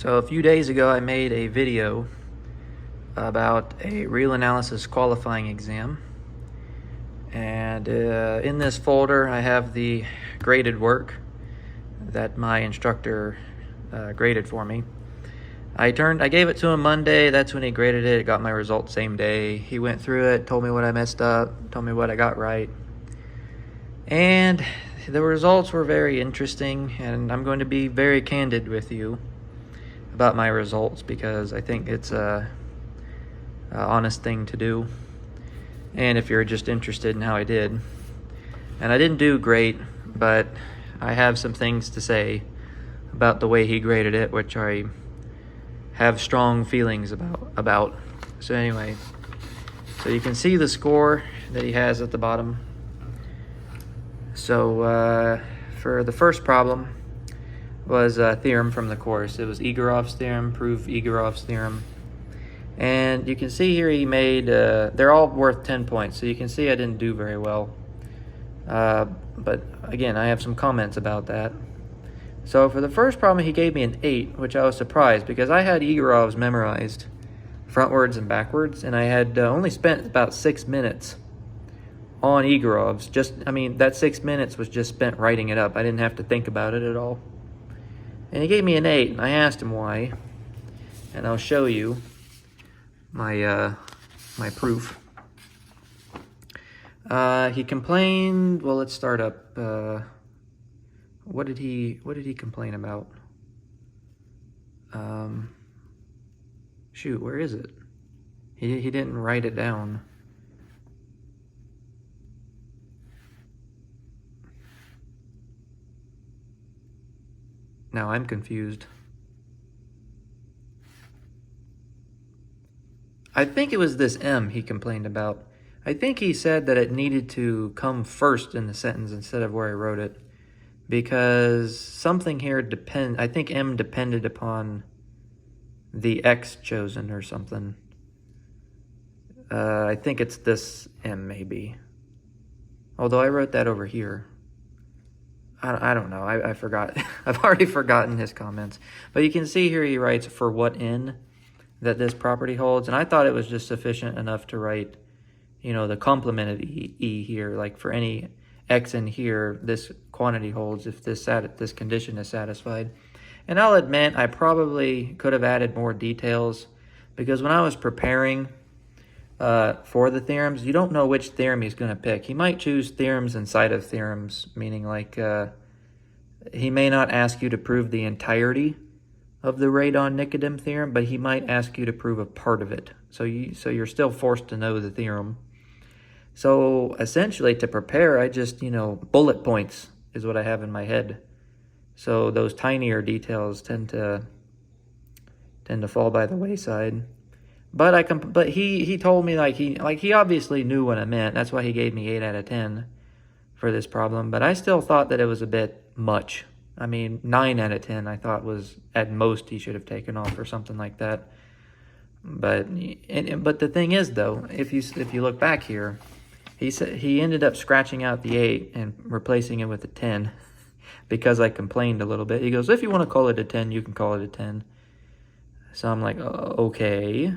So a few days ago I made a video about a real analysis qualifying exam, and in this folder I have the graded work that my instructor graded for me. I gave it to him Monday. That's when he graded it. Got my results same day. He went through it, told me what I messed up, told me what I got right, and the results were very interesting, and I'm going to be very candid with you about my results because I think it's a honest thing to do, and if you're just interested in how I did. And I didn't do great, but I have some things to say about the way he graded it, which I have strong feelings about. So anyway, so you can see the score that he has at the bottom. So for the first problem was a theorem from the course. It was Egorov's theorem, prove Egorov's theorem. And you can see here he made, they're all worth 10 points, so you can see I didn't do very well. But again, I have some comments about that. So for the first problem, he gave me an 8, which I was surprised because I had Egorov's memorized frontwards and backwards, and I had only spent about 6 minutes on Egorov's. That 6 minutes was just spent writing it up. I didn't have to think about it at all. And he gave me an 8, and I asked him why, and I'll show you my my proof. He complained. Well, let's start up. What did he complain about? Shoot, where is it? He didn't write it down. Now I'm confused. I think it was this M he complained about. I think he said that it needed to come first in the sentence instead of where I wrote it, because something here I think M depended upon the X chosen or something. I think it's this M maybe. Although I wrote that over here. I don't know. I forgot. I've already forgotten his comments. But you can see here he writes for what n that this property holds. And I thought it was just sufficient enough to write, the complement of E here. Like for any x in here, this quantity holds if this condition is satisfied. And I'll admit I probably could have added more details because when I was preparing for the theorems, you don't know which theorem he's going to pick. He might choose theorems inside of theorems, meaning like he may not ask you to prove the entirety of the Radon-Nikodym theorem, but he might ask you to prove a part of it. So you're still forced to know the theorem. So essentially to prepare, I just, bullet points is what I have in my head. So those tinier details tend to fall by the wayside. But he told me he obviously knew what I meant. That's why he gave me 8 out of 10 for this problem. But I still thought that it was a bit much. 9 out of 10 I thought was at most he should have taken off or something like that. But the thing is though, if you look back here, he ended up scratching out the 8 and replacing it with a 10 because I complained a little bit. He goes, if you want to call it a 10, you can call it a 10. So I'm like, okay.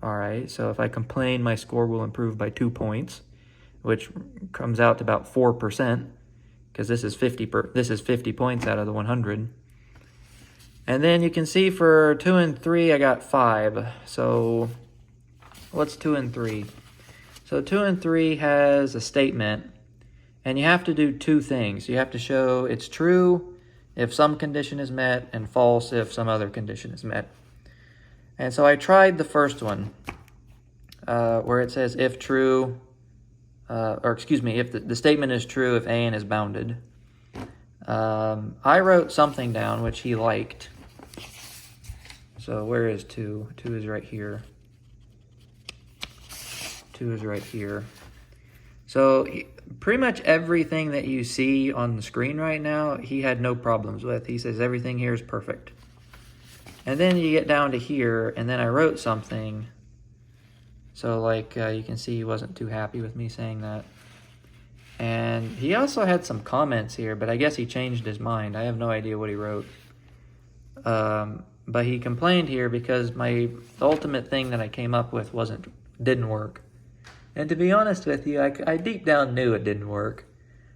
All right, so if I complain, my score will improve by 2 points, which comes out to about 4%, because this is 50 points out of the 100. And then you can see for 2 and 3, I got 5. So what's 2 and 3? So 2 and 3 has a statement, and you have to do 2 things. You have to show it's true if some condition is met and false if some other condition is met. And so I tried the first one, where it says if true, if the statement is true if AN is bounded. I wrote something down which he liked. So where is 2? 2 is right here. 2 is right here. So pretty much everything that you see on the screen right now, he had no problems with. He says everything here is perfect. And then you get down to here, and then I wrote something. So you can see he wasn't too happy with me saying that. And he also had some comments here, but I guess he changed his mind. I have no idea what he wrote. But he complained here because the ultimate thing that I came up with didn't work. And to be honest with you, I deep down knew it didn't work.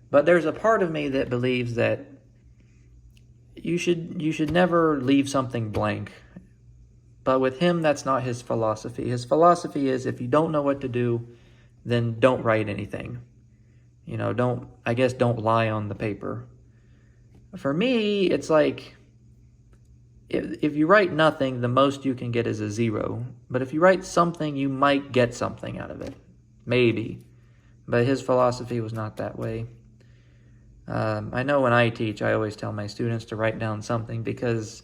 But there's a part of me that believes that you should never leave something blank. But with him, that's not his philosophy. His philosophy is if you don't know what to do, then don't write anything. Don't lie on the paper. For me, it's like, if you write nothing, the most you can get is a 0. But if you write something, you might get something out of it. Maybe. But his philosophy was not that way. I know when I teach, I always tell my students to write down something because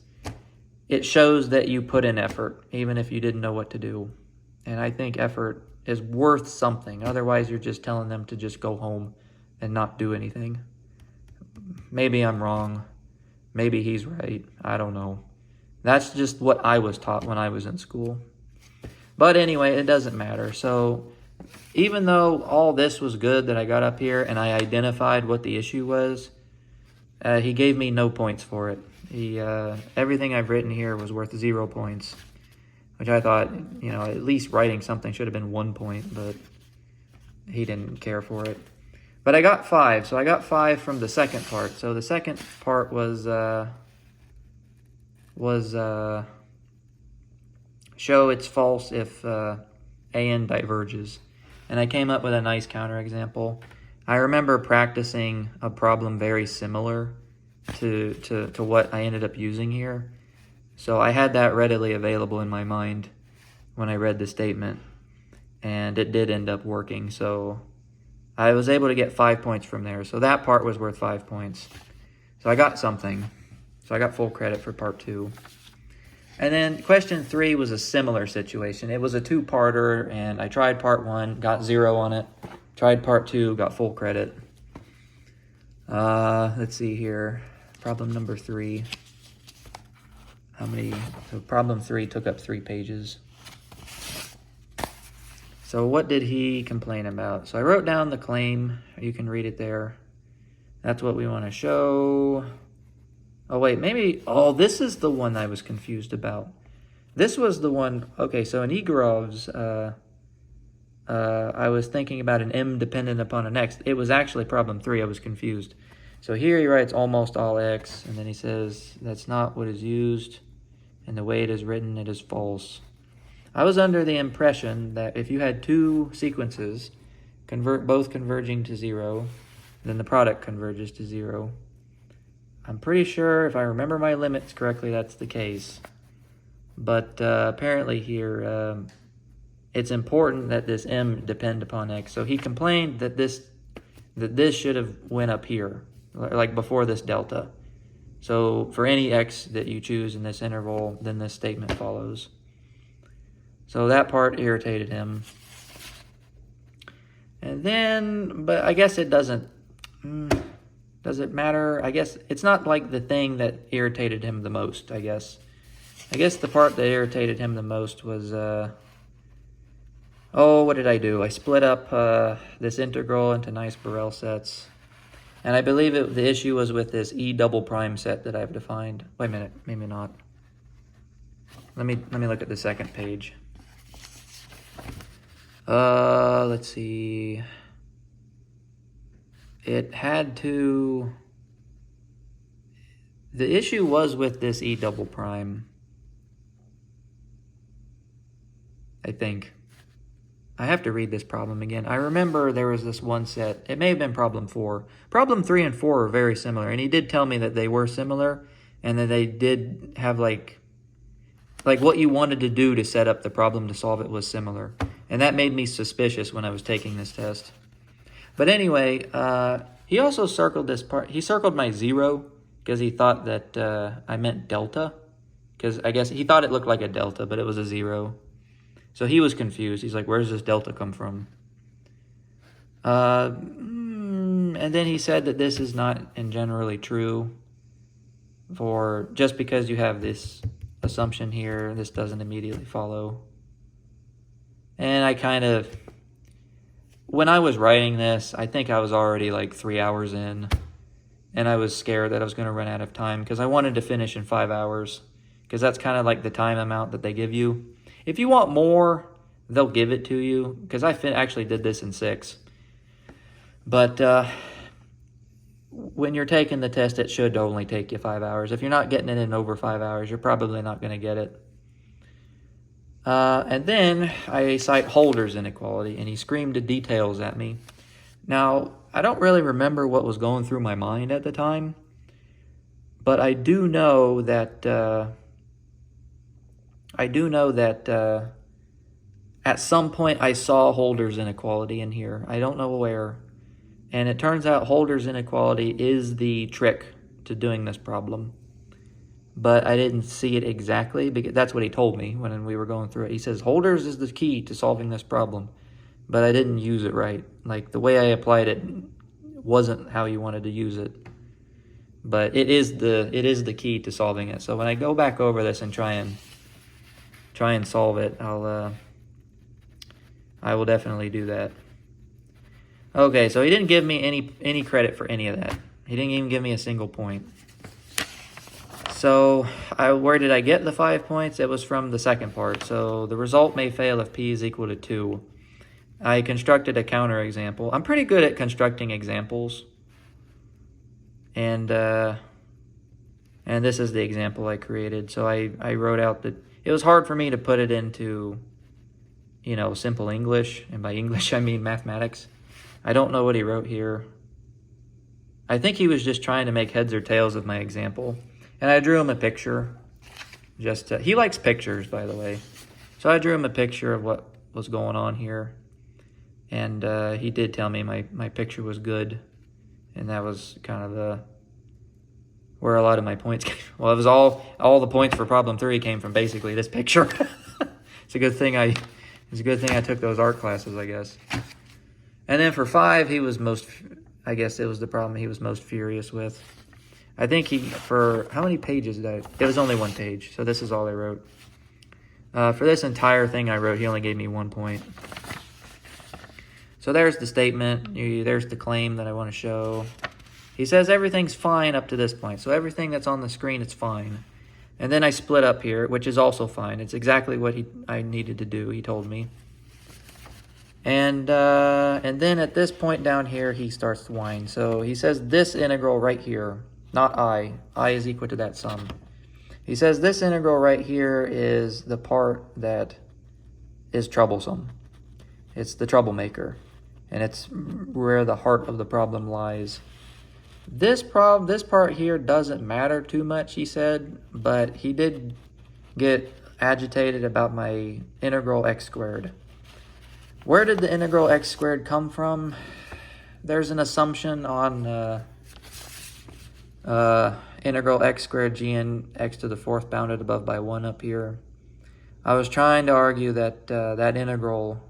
it shows that you put in effort, even if you didn't know what to do. And I think effort is worth something. Otherwise, you're just telling them to just go home and not do anything. Maybe I'm wrong. Maybe he's right. I don't know. That's just what I was taught when I was in school. But anyway, it doesn't matter. So even though all this was good that I got up here and I identified what the issue was, he gave me no points for it. Everything I've written here was worth 0 points, which I thought, at least writing something should have been 1 point, but he didn't care for it. But I got 5, so I got 5 from the second part. So the second part was show it's false if AN diverges. And I came up with a nice counterexample. I remember practicing a problem very similar to what I ended up using here. So I had that readily available in my mind when I read the statement, and it did end up working. So I was able to get 5 points from there. So that part was worth 5 points. So I got something. So I got full credit for part 2. And then question 3 was a similar situation. It was a 2-parter, and I tried part 1, got 0 on it. Tried part 2, got full credit. Let's see here. Problem number 3. So problem 3 took up 3 pages. So what did he complain about? So I wrote down the claim. You can read it there. That's what we want to show. Oh, wait, this is the one I was confused about. This was the one, okay, so in Egorov's, I was thinking about an M dependent upon an X. It was actually problem 3, I was confused. So here he writes almost all X, and then he says that's not what is used, and the way it is written, it is false. I was under the impression that if you had 2 sequences, both converging to 0, then the product converges to 0. I'm pretty sure, if I remember my limits correctly, that's the case. But apparently here, it's important that this M depend upon X. So he complained that this should have went up here, like before this delta. So for any X that you choose in this interval, then this statement follows. So that part irritated him. And then, but I guess it doesn't... Does it matter? I guess it's not like the thing that irritated him the most, I guess. I guess the part that irritated him the most was, what did I do? I split up this integral into nice Borel sets. And I believe the issue was with this E double prime set that I've defined. Wait a minute, maybe not. Let me look at the second page. Let's see. It had to... The issue was with this E double prime, I think. I have to read this problem again. I remember there was this one set. It may have been problem 4. Problem 3 and 4 are very similar, and he did tell me that they were similar, and that they did have like what you wanted to do to set up the problem to solve it was similar. And that made me suspicious when I was taking this test. But anyway, he also circled this part. He circled my 0 because he thought that I meant delta. Because I guess he thought it looked like a delta, but it was a 0. So he was confused. He's like, where's this delta come from? And then he said that this is not generally true. For just because you have this assumption here, this doesn't immediately follow. And I kind of... When I was writing this, I think I was already like 3 hours in. and I was scared that I was going to run out of time because I wanted to finish in 5 hours, because that's kind of like the time amount that they give you. If you want more, they'll give it to you, because I actually did this in 6. But when you're taking the test, it should only take you 5 hours. If you're not getting it in over 5 hours, you're probably not going to get it. And then I cite Holder's inequality, and he screamed the details at me. Now, I don't really remember what was going through my mind at the time, but I do know that at some point I saw Holder's inequality in here. I don't know where. And it turns out Holder's inequality is the trick to doing this problem. But I didn't see it exactly, because that's what he told me when we were going through it. He says Holder's is the key to solving this problem. But I didn't use it right. Like, the way I applied it wasn't how you wanted to use it. But it is the key to solving it. So when I go back over this and try and solve it, I will definitely do that. Okay, so he didn't give me any credit for any of that. He didn't even give me a single point. So where did I get the 5 points? It was from the second part. So the result may fail if p is equal to 2. I constructed a counterexample. I'm pretty good at constructing examples. And this is the example I created. So I wrote out that it was hard for me to put it into, simple English. And by English, I mean mathematics. I don't know what he wrote here. I think he was just trying to make heads or tails of my example. And I drew him a picture. He likes pictures, by the way. So I drew him a picture of what was going on here. And he did tell me my picture was good. And that was kind of where a lot of my points came. Well, it was all the points for problem 3 came from basically this picture. It's a good thing I took those art classes, I guess. And then for 5, I guess it was the problem he was most furious with. I think for how many pages did it was only 1 page, so this is all I wrote. For this entire thing I wrote, he only gave me 1 point. So there's the statement, there's the claim that I want to show. He says everything's fine up to this point, so everything that's on the screen, it's fine. And then I split up here, which is also fine. It's exactly what I needed to do, he told me. And then at this point down here, he starts to whine. So he says this integral right here, not I is equal to that sum. He says this integral right here is the part that is troublesome. It's the troublemaker, and it's where the heart of the problem lies. This part here doesn't matter too much, he said, but he did get agitated about my integral x squared. Where did the integral x squared come from? There's an assumption on integral x squared gn x to the 4th bounded above by 1 up here. I was trying to argue that that integral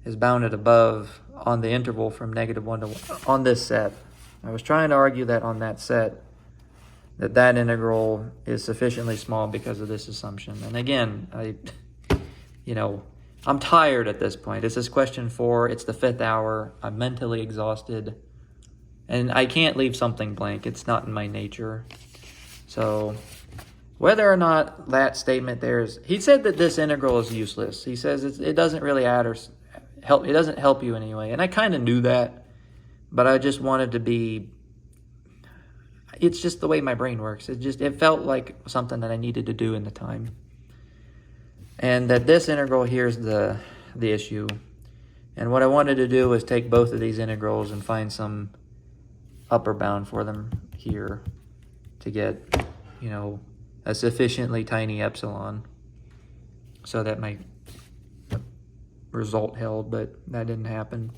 is bounded above on the interval from -1 to 1 on this set. I was trying to argue that on that set, that integral is sufficiently small because of this assumption. And again, I'm tired at this point. This is question 4. It's the 5th hour. I'm mentally exhausted. And I can't leave something blank. It's not in my nature. So whether or not that statement he said that this integral is useless. He says it doesn't really add or help. It doesn't help you anyway. And I kind of knew that, but I just wanted to be, it's just the way my brain works. It felt like something that I needed to do in the time. And that this integral here's the issue. And what I wanted to do was take both of these integrals and find some upper bound for them here to get, a sufficiently tiny epsilon so that my result held, but that didn't happen.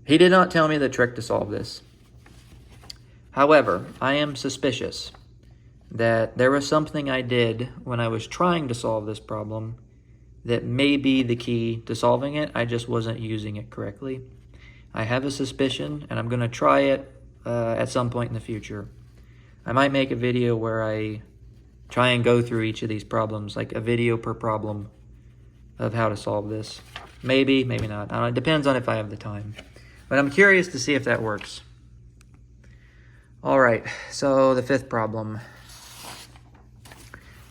He did not tell me the trick to solve this. However, I am suspicious that there was something I did when I was trying to solve this problem that may be the key to solving it. I just wasn't using it correctly. I have a suspicion, and I'm going to try it at some point in the future. I might make a video where I try and go through each of these problems, like a video per problem of how to solve this. Maybe, maybe not. It depends on if I have the time. But I'm curious to see if that works. All right, so the fifth problem.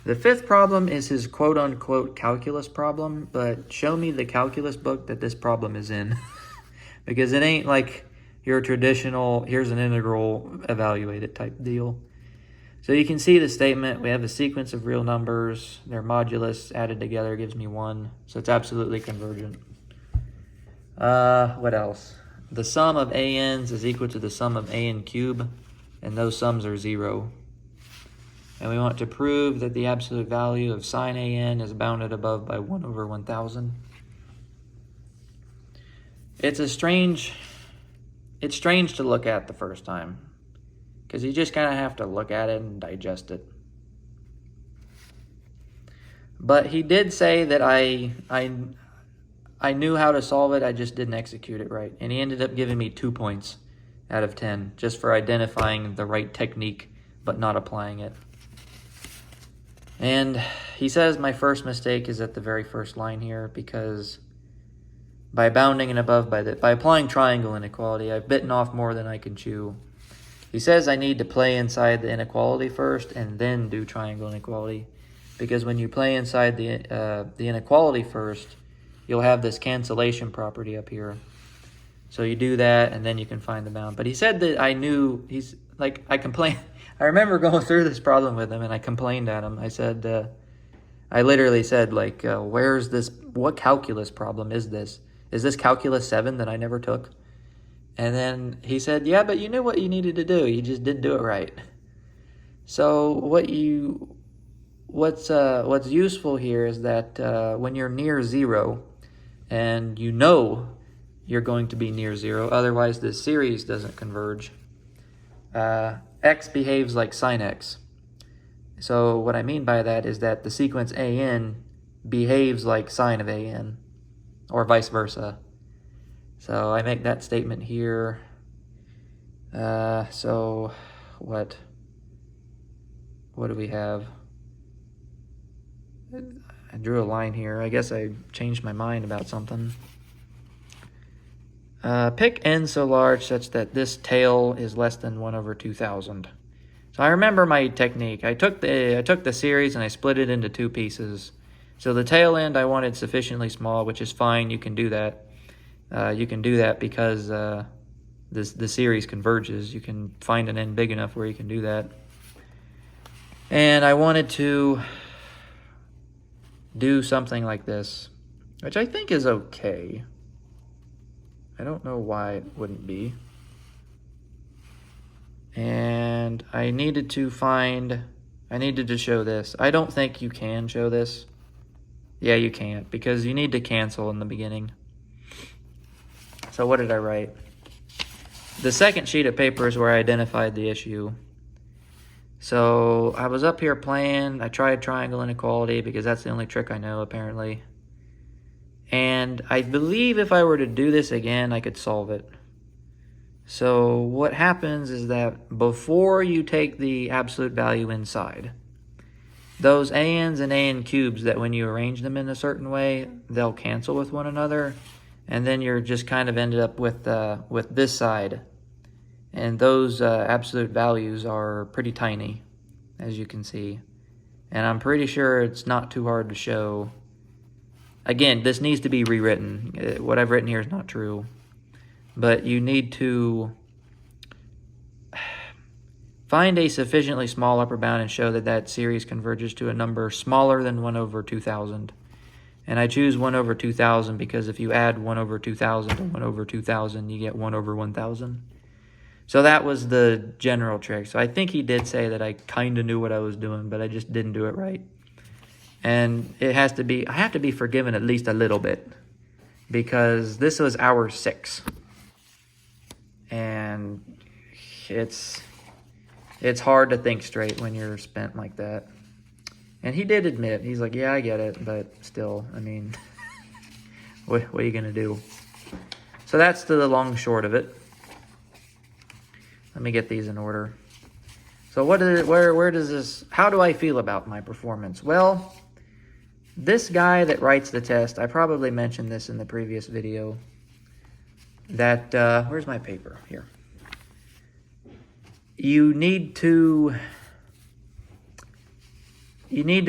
The fifth problem is his quote-unquote calculus problem, but show me the calculus book that this problem is in. Because it ain't like your traditional, here's an integral, evaluate it type deal. So you can see the statement, we have a sequence of real numbers, their modulus added together gives me 1, so it's absolutely convergent. What else? The sum of ANs is equal to the sum of AN cube, and those sums are 0. And we want to prove that the absolute value of sine AN is bounded above by 1 over 1,000. It's strange to look at the first time, because you just kind of have to look at it and digest it. But he did say that I knew how to solve it, I just didn't execute it right. And he ended up giving me 2 points out of 10, just for identifying the right technique, but not applying it. And he says my first mistake is at the very first line here, because by bounding and above by applying triangle inequality, I've bitten off more than I can chew. He says I need to play inside the inequality first and then do triangle inequality, because when you play inside the inequality first, you'll have this cancellation property up here. So you do that, and then you can find the bound. But he said that I knew, I complained. I remember going through this problem with him, and I complained at him. I said, I literally said, where's this, what calculus problem is this? Is this calculus 7 that I never took? And then he said, yeah, but you knew what you needed to do. You just didn't do it right. So what's useful here is that when you're near 0, and you know you're going to be near 0, otherwise this series doesn't converge, x behaves like sine x. So what I mean by that is that the sequence AN behaves like sine of AN, or vice versa. So I make that statement here. So what do we have? I drew a line here. I guess I changed my mind about something. Pick n so large such that this tail is less than 1 over 2,000. So I remember my technique. I took the series and I split it into 2 pieces. So the tail end I wanted sufficiently small, which is fine. You can do that. You can do that because the series converges. You can find an n big enough where you can do that. And I wanted to do something like this, which I think is okay. I don't know why it wouldn't be. And I needed to show this. I don't think you can show this. Yeah, you can't, because you need to cancel in the beginning. So what did I write? The second sheet of paper is where I identified the issue. So I was up here playing. I tried triangle inequality because that's the only trick I know, apparently. And I believe if I were to do this again, I could solve it. So what happens is that before you take the absolute value inside, those ANs and AN cubes that when you arrange them in a certain way, they'll cancel with one another. And then you're just kind of ended up with this side. And those absolute values are pretty tiny, as you can see. And I'm pretty sure it's not too hard to show. Again, this needs to be rewritten. What I've written here is not true. But you need to find a sufficiently small upper bound and show that that series converges to a number smaller than 1 over 2,000. And I choose 1 over 2,000 because if you add 1 over 2,000 to 1 over 2,000, you get 1 over 1,000. So that was the general trick. So I think he did say that I kind of knew what I was doing, but I just didn't do it right. And I have to be forgiven at least a little bit, because this was hour 6. And it's hard to think straight when you're spent like that. And he did admit, he's like, yeah, I get it, but still, I mean, what are you going to do? So that's the long short of it. Let me get these in order. So where does this, how do I feel about my performance? Well, this guy that writes the test, I probably mentioned this in the previous video, that, where's my paper? Here. you need to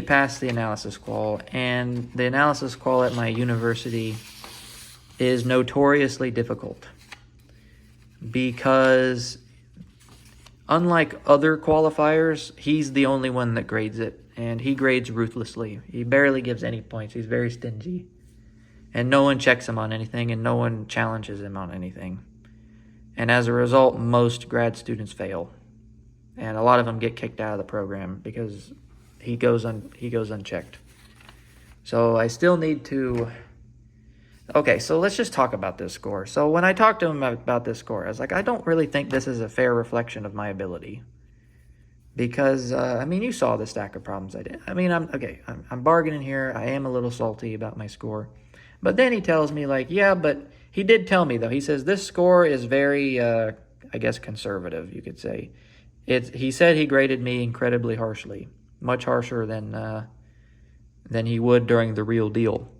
pass the analysis qual, and the analysis qual at my university is notoriously difficult because unlike other qualifiers, he's the only one that grades it, and he grades ruthlessly. He barely gives any points. He's very stingy, and no one checks him on anything, and no one challenges him on anything. And as a result, most grad students fail, and a lot of them get kicked out of the program because he goes unchecked. So I still need to... Okay, so let's just talk about this score. So when I talked to him about this score, I was like, I don't really think this is a fair reflection of my ability. Because, I mean, you saw the stack of problems I did. I mean, I'm bargaining here. I am a little salty about my score. But then he tells me, like, yeah, but he did tell me, though. He says, this score is very, I guess, conservative, you could say. He said he graded me incredibly harshly. Much harsher than he would during the real deal.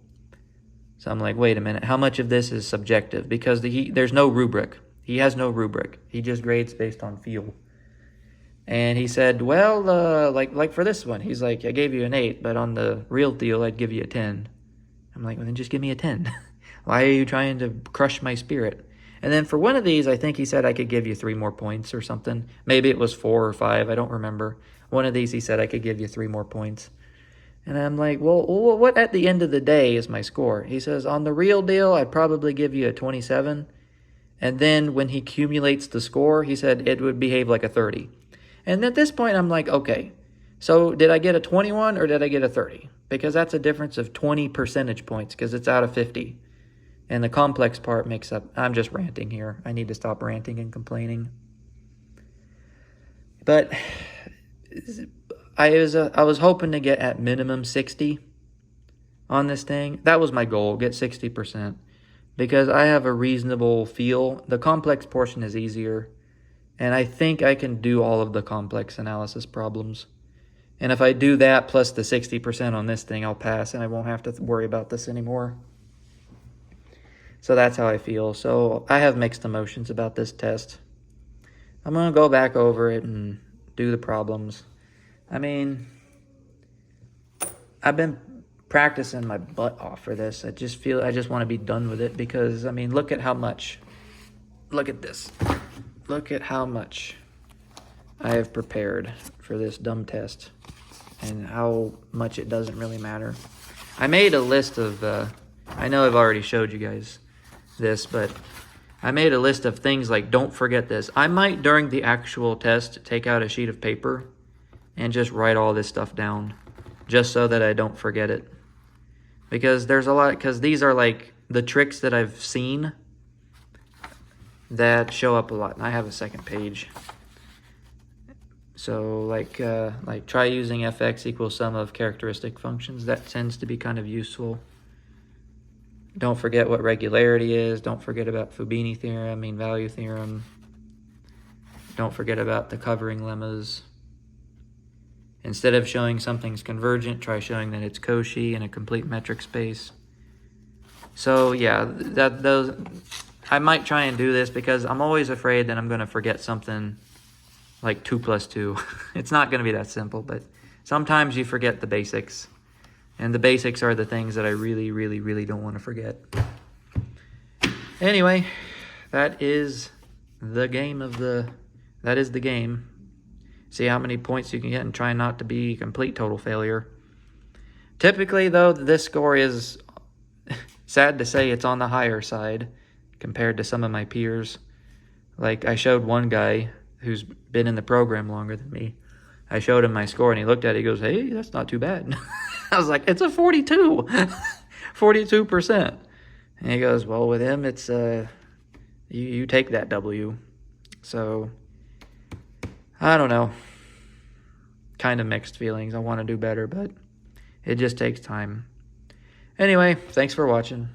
So I'm like, wait a minute, how much of this is subjective? Because there's no rubric. He has no rubric. He just grades based on feel. And he said, well, like for this one, he's like, I gave you an 8, but on the real deal, I'd give you a 10. I'm like, well, then just give me a 10. Why are you trying to crush my spirit? And then for one of these, I think he said I could give you 3 more points or something. Maybe it was 4 or 5, I don't remember. One of these, he said I could give you 3 more points. And I'm like, well, what at the end of the day is my score? He says, on the real deal, I'd probably give you a 27. And then when he accumulates the score, he said it would behave like a 30. And at this point, I'm like, okay, so did I get a 21 or did I get a 30? Because that's a difference of 20 percentage points because it's out of 50. And the complex part makes up... I'm just ranting here. I need to stop ranting and complaining. But... I was hoping to get at minimum 60 on this thing. That was my goal, get 60%. Because I have a reasonable feel. The complex portion is easier. And I think I can do all of the complex analysis problems. And if I do that plus the 60% on this thing, I'll pass and I won't have to worry about this anymore. So that's how I feel. So I have mixed emotions about this test. I'm going to go back over it and do the problems. I mean, I've been practicing my butt off for this. I just want to be done with it because, I mean, look at how much. Look at this. Look at how much I have prepared for this dumb test and how much it doesn't really matter. I made a list of, I know I've already showed you guys this, but I made a list of things like don't forget this. I might, during the actual test, take out a sheet of paper and just write all this stuff down just so that I don't forget it. Because there's a lot, because these are like the tricks that I've seen that show up a lot. And I have a second page. So like try using fx equals sum of characteristic functions. That tends to be kind of useful. Don't forget what regularity is. Don't forget about Fubini theorem, mean value theorem. Don't forget about the covering lemmas. Instead of showing something's convergent, try showing that it's Cauchy in a complete metric space. So yeah, those I might try and do this because I'm always afraid that I'm going to forget something like 2 + 2. It's not going to be that simple, but sometimes you forget the basics. And the basics are the things that I really, really, really don't want to forget. Anyway, that is the game. See how many points you can get and try not to be a complete total failure. Typically, though, this score is, sad to say, it's on the higher side compared to some of my peers. Like, I showed one guy who's been in the program longer than me. I showed him my score, and he looked at it, he goes, hey, that's not too bad. I was like, it's a 42. 42%. And he goes, well, with him, it's, you take that W. So... I don't know. Kind of mixed feelings. I want to do better, but it just takes time. Anyway, thanks for watching.